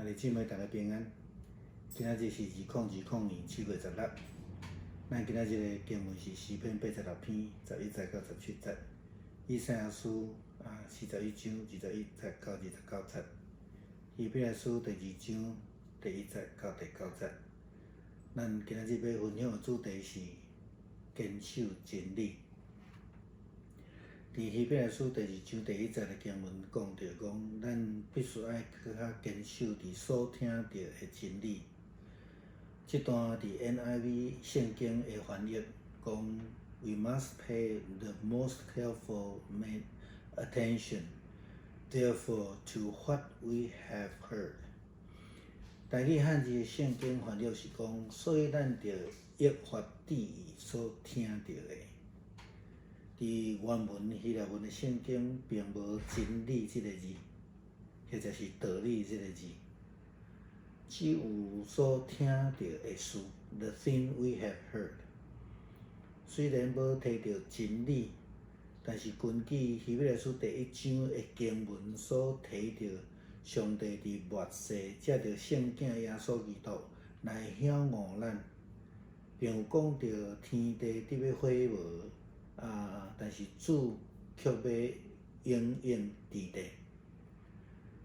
兄弟姊妹，大家平安。今仔日是2020年7月16。咱今仔日的经文是诗篇86篇11节到17节，以赛亚书41章21节到29节，希伯来书第2章第1节到第9节。咱今仔日要分享的主题是坚守真理。伫希伯来书第2章第1节的经文讲到讲，咱必须爱搁较坚守伫所听到的真理。这段伫 NIV 圣经的翻译讲 ，We must pay the most careful attention, therefore, to what we have heard。台语汉字的圣经翻译是讲，所以咱着益发注意所听到的。伫原文希腊文的圣经并无真理这个字，或者是道理这个字，只有所听到的事 ，the thing we have heard。虽然无提到真理，但是根据希伯来书第1章的经文所提到，上帝伫末世借着圣子耶稣基督来晓悟咱，并有讲到天地得要毁灭。但是主却要永远伫地。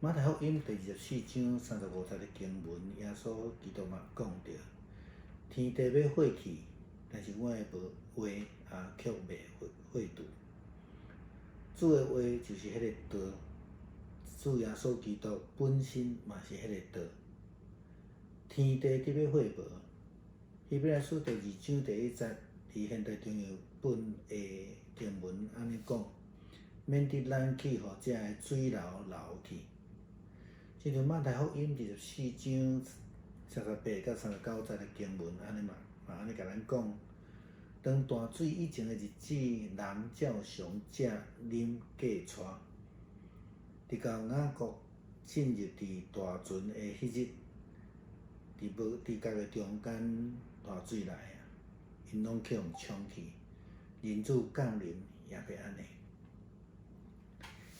马太福音第24章35节的经文，耶稣基督嘛讲到，天地要废去，但是我的话却袂废除。主的话就是迄个道，主耶稣基督本身嘛是迄个道。天地得要毁灭。希伯来书第2章第1节，伫现代中译本的经文安尼讲，免得咱去互遮个水流流去。亲像马太福音24章38到39节的经文安尼嘛安尼甲咱讲，当大水以前的日子，人照常食、啉、嫁娶，直到雅各进入伫大船的迄日，伫家的中间大水来因拢去互冲去。人子降临也袂安尼。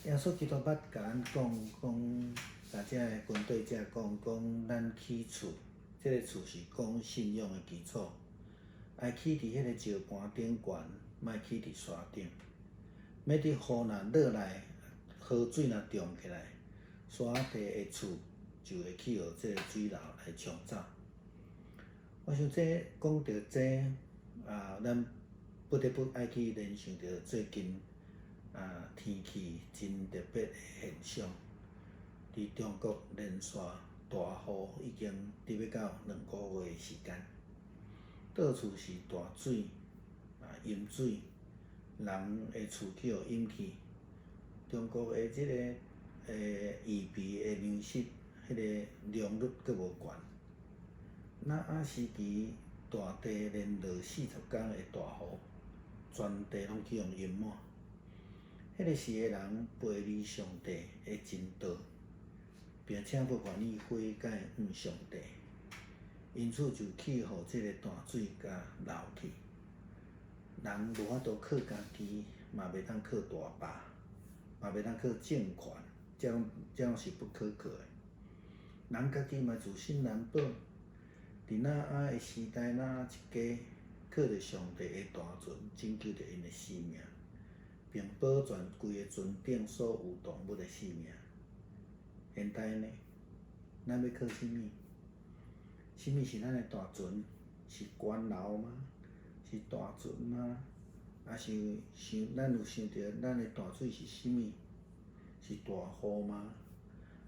耶稣基督捌甲咱讲，甲遮个军队者讲，咱起厝，即个厝是讲信仰的基础，爱起伫迄个石盘顶悬，莫起伫山顶。要伫雨若落来，河水若涨起来，山地的厝就会去互即个水流来冲走。我想这讲到这咱不得不爱去联想到最近天气真特别的现象，伫中国连续大雨已经得要到2个月的时间，到处是大水淹水，人的厝去互淹去。中国的即个预备的粮食，迄个良率阁无悬。那时期大地连落40天的大雨，全地拢去互淹满。迄个时的人背离上帝的真道，并且不愿意悔改上帝，因此就去互即个大水甲流去。人无法度靠家己，嘛袂当靠大坝，嘛袂当靠政权，这拢是不可靠的。人家己嘛自身难保。伫那的时代，那一家靠着上帝的大船拯救着因的性命，并保全规个船顶所有动物的性命。现代呢，咱要靠什么？什么是咱的大船？是官楼吗？是大船吗？咱有想到咱的大水是什么？是大雨吗？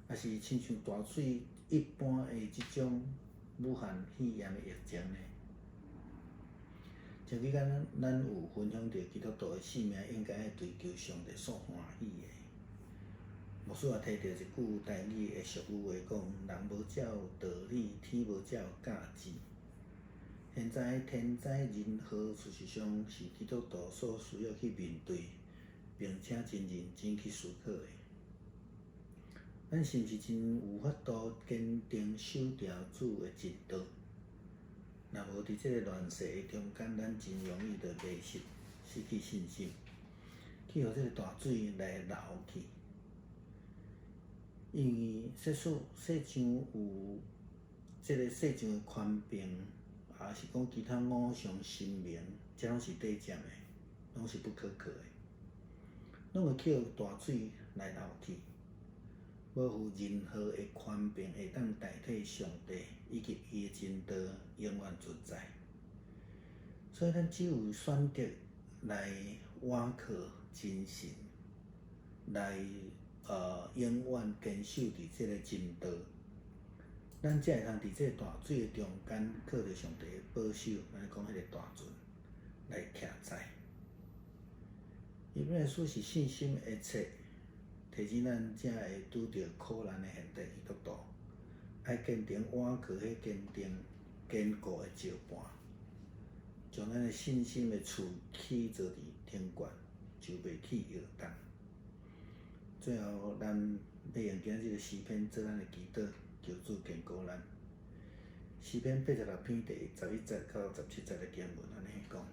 还是亲像大水一般的即种武汉肺炎的疫情呢？前几天咱有分享到基督徒的性命应该爱追求上帝所欢喜的。牧师也提到一句台语的俗语话讲：人无照道理，天无照价值。现在天灾人祸，事实上是基督徒所需要去面对，并且真认真去思考的。咱是毋是真有法度坚定守条主的真道？若无伫即个乱世的中间，咱真容易就迷失、失去信心，去互即个大水来流去。因为世上有即个世上的宽病，也是讲其他五常神明，这拢是短暂的，拢是不可靠的，拢会叫大水来流去。无有任何的宽病会当代替上帝以及伊的真道永远存在。所以咱只有选择来倚靠真神，来永远坚守伫即个真道，咱才会通伫即个大水的中间，靠着上帝的保守，咱讲迄个大船来徛在。伊本来书是信心的册，提醒咱才会拄着苦难的现代基督徒，爱坚定倚靠迄坚定坚固的石盘，将咱的信心的厝起做伫天悬，就袂去摇动。最后，咱要用今日个诗篇做咱的祈祷，求主坚固咱。诗篇86篇第11节到17节的经文安尼讲：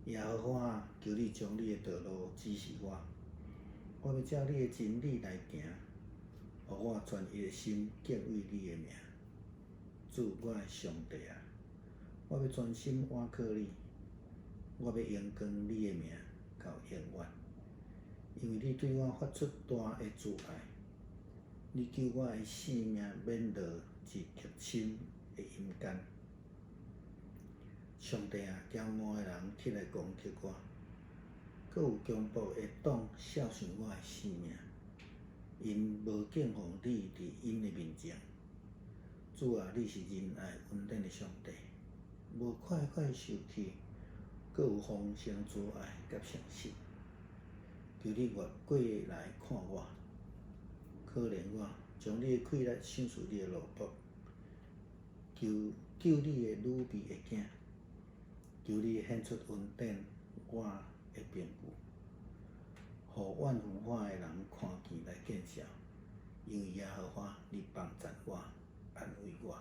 耶和华，求你将你的道路指示我，我要照你的真理来行，互我全意的心敬畏你的名。主，我的上帝啊，我要专心倚靠你，我要荣光你的名到永远。因为你对我发出大的慈爱，你救我的性命免落至极深的阴间。上帝啊，骄傲的人起来攻击我，搁有强暴会党孝顺我的性命，因无敬奉你伫因的面前。主啊，你是仁爱恩典的上帝，无快快受气，搁有丰盛慈爱甲诚实。求你越过来看我，可怜我，将你的气力赏赐你的奴仆，救你的女婢的囝，求你显出恩典我的评语，互怨恨我的人看见来见笑，因为耶和华你帮助我，安慰我。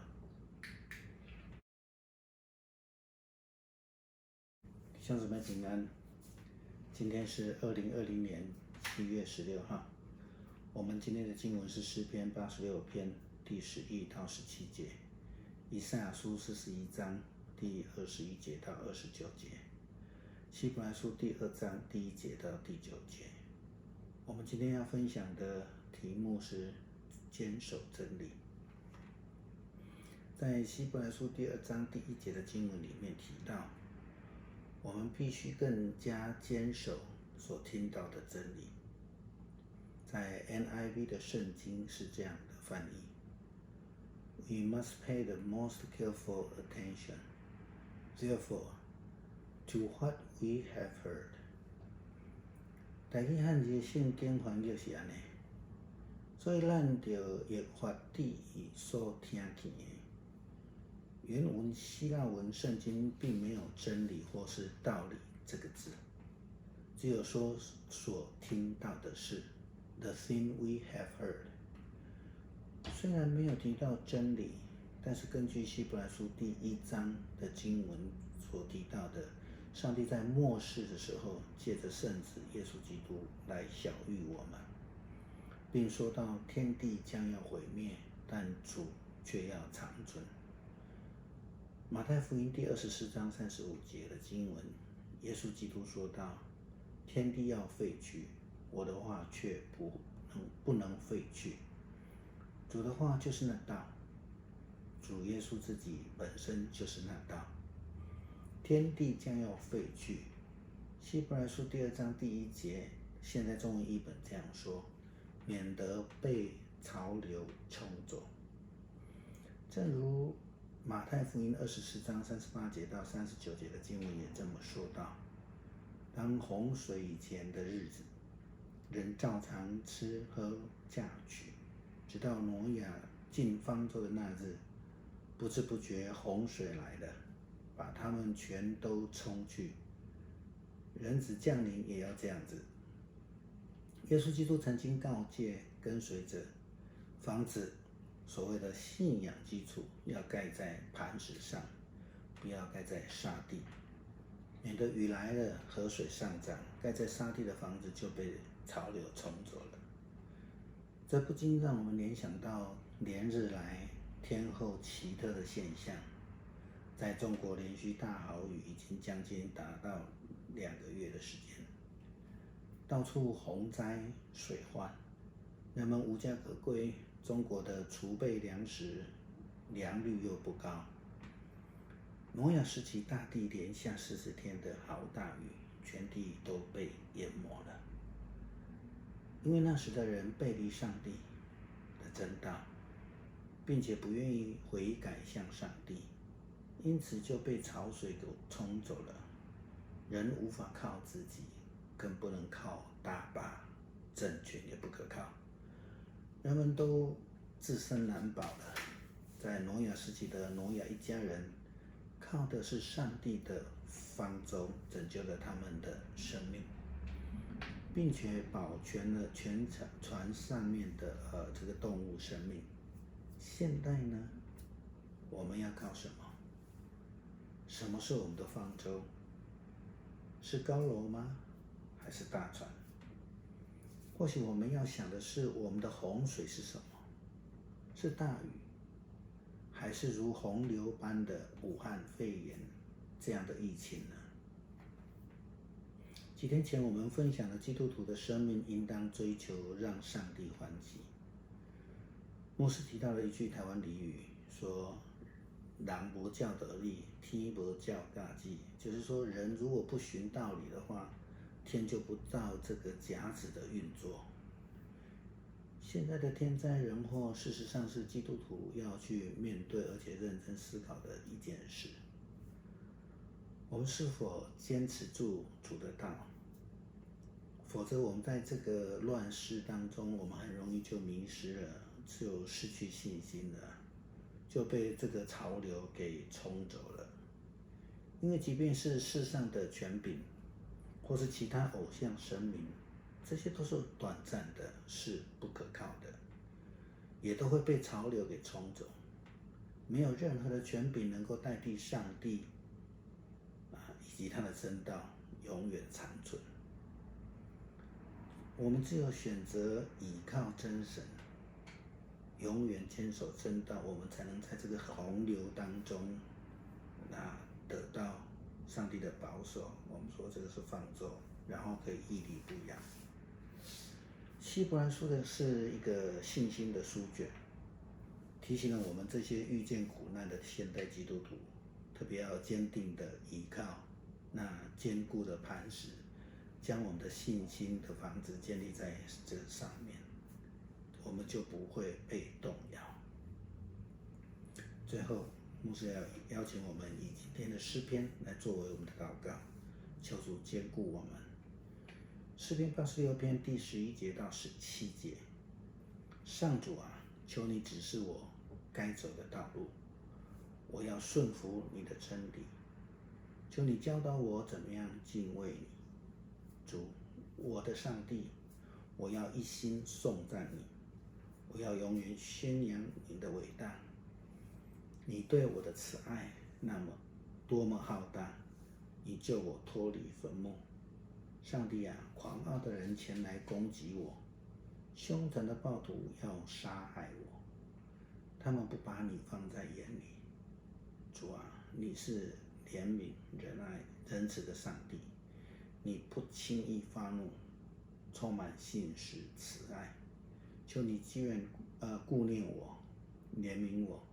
弟兄姊妹平安。今天是2020年7月16号。我们今天的经文是诗篇86篇第11到17节，以赛亚书41章第21节到29节，希伯来书第2章第1节到第9节。我们今天要分享的题目是坚守真理。在希伯来书第2章第1节的经文里面提到，我们必须更加坚守所听到的真理。在 NIV 的圣经是这样的翻译 ：We must pay the most careful attention, therefore, to what we have heard。台语汉字的圣经翻译是安尼，所以咱就要发注意所听见的。原文希腊文圣经并没有真理或是道理这个字，只有说所听到的事 ，the thing we have heard。虽然没有提到真理，但是根据希伯来书第1章的经文所提到的，上帝在末世的时候，借着圣子耶稣基督来晓谕我们，并说到天地将要毁灭，但主却要长存。马太福音第24章35节的经文，耶稣基督说道：“天地要废去，我的话却不能废去。”主的话就是那道，主耶稣自己本身就是那道。天地将要废去。希伯来书第2章第1节，现在中文译本这样说：“免得被潮流冲走。”正如马太福音24章38节到39节的经文也这么说道：当洪水以前的日子，人照常吃喝嫁娶，直到挪亚进方舟的那日，不知不觉洪水来了，把他们全都冲去。人子降临也要这样子。耶稣基督曾经告诫跟随者，房子所谓的信仰基础要盖在磐石上，不要盖在沙地，免得雨来了，河水上涨，盖在沙地的房子就被潮流冲走了。这不禁让我们联想到连日来天候奇特的现象。在中国连续大豪雨已经将近达到2个月的时间，到处洪灾水患，人们无家可归，中国的储备粮食良率又不高。挪亚时期大地连下40天的好大雨，全地都被淹没了。因为那时的人背离上帝的真道，并且不愿意悔改向上帝，因此就被潮水给冲走了。人无法靠自己，更不能靠大坝，政权也不可靠，人们都自身难保了。在挪亚时期的挪亚一家人，靠的是上帝的方舟，拯救了他们的生命，并且保全了全船上面的这个动物生命。现代呢，我们要靠什么？什么是我们的方舟？是高楼吗？还是大船？或许我们要想的是，我们的洪水是什么？是大雨，还是如洪流般的武汉肺炎这样的疫情呢？几天前我们分享了基督徒的生命应当追求让上帝欢喜。牧师提到了一句台湾俚语，说人无照道理，天无照教纪，就是说人如果不循道理的话，天就不照这个甲子的运作。现在的天灾人祸，事实上是基督徒要去面对而且认真思考的一件事。我们是否坚持住主的道？否则我们在这个乱世当中，我们很容易就迷失了，就失去信心了，就被这个潮流给冲走了。因为即便是世上的权柄，或是其他偶像神明，这些都是短暂的，是不可靠的，也都会被潮流给冲走。没有任何的权柄能够代替上帝以及他的真道永远长存。我们只有选择倚靠真神，永远坚守真道，我们才能在这个洪流当中得到上帝的保守。我们说这个是方舟，然后可以屹立不摇。希伯来书的是一个信心的书卷，提醒了我们这些遇见苦难的现代基督徒，特别要坚定的依靠那坚固的磐石，将我们的信心的房子建立在这上面，我们就不会被动摇。最后，牧师要邀请我们以今天的诗篇来作为我们的祷告，求主坚固我们。诗篇86篇第11节到17节，上主啊，求你指示我该走的道路，我要顺服你的真理。求你教导我怎么样敬畏你。主，我的上帝，我要一心颂赞你，我要永远宣扬你的伟大。你对我的慈爱那么多么浩大，你救我脱离坟墓。上帝啊，狂傲的人前来攻击我，凶残的暴徒要杀害我，他们不把你放在眼里。主啊，你是怜悯、仁爱、仁慈的上帝，你不轻易发怒，充满信实、慈爱。求你顾念我，怜悯我，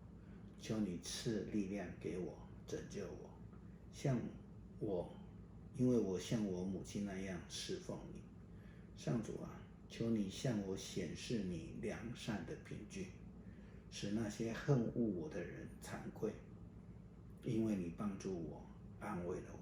求你赐力量给我，拯救我，因为我像我母亲那样侍奉你。上主啊，求你向我显示你良善的凭据，使那些恨恶我的人惭愧，因为你帮助我，安慰了我。